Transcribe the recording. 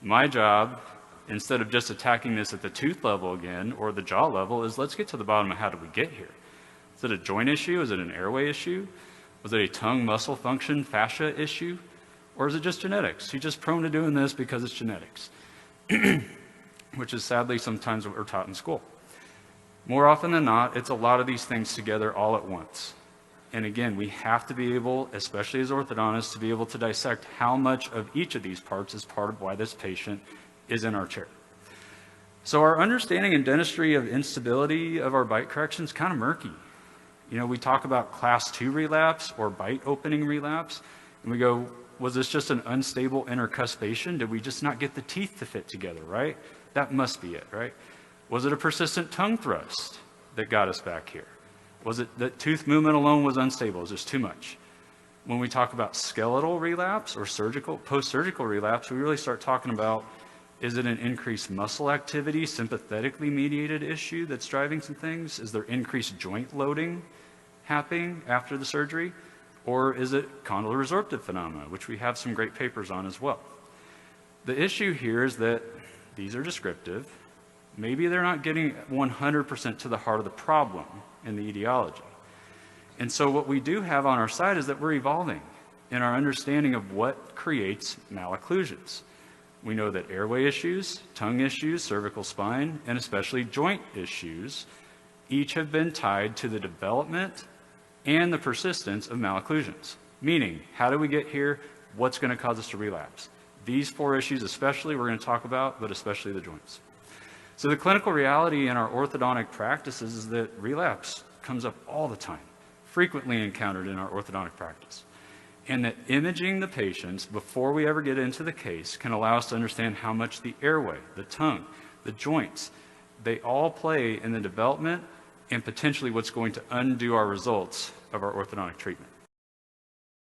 My job, instead of just attacking this at the tooth level again or the jaw level, is let's get to the bottom of how did we get here. Is it a joint issue? Is it an airway issue? Was it a tongue muscle function fascia issue? Or is it just genetics? You're just prone to doing this because it's genetics, which is sadly sometimes what we're taught in school. More often than not, it's a lot of these things together all at once. And again, we have to be able, especially as orthodontists, to be able to dissect how much of each of these parts is part of why this patient is in our chair. So our understanding in dentistry of instability of our bite correction is kind of murky. You know, we talk about class 2 relapse or bite opening relapse, and we go, was this just an unstable intercuspation? Did we just not get the teeth to fit together, right? That must be it, right? Was it a persistent tongue thrust that got us back here? Was it that tooth movement alone was unstable? Is this too much? When we talk about skeletal relapse or post-surgical relapse, we really start talking about, is it an increased muscle activity, sympathetically mediated issue that's driving some things? Is there increased joint loading happening after the surgery? Or is it condylar resorptive phenomena, which we have some great papers on as well? The issue here is that these are descriptive. Maybe they're not getting 100% to the heart of the problem in the etiology. And so what we do have on our side is that we're evolving in our understanding of what creates malocclusions. We know that airway issues, tongue issues, cervical spine, and especially joint issues, each have been tied to the development and the persistence of malocclusions. Meaning, how do we get here? What's going to cause us to relapse? These 4 issues especially we're going to talk about, but especially the joints. So the clinical reality in our orthodontic practices is that relapse comes up all the time, frequently encountered in our orthodontic practice. And that imaging the patients before we ever get into the case can allow us to understand how much the airway, the tongue, the joints, they all play in the development and potentially what's going to undo our results of our orthodontic treatment.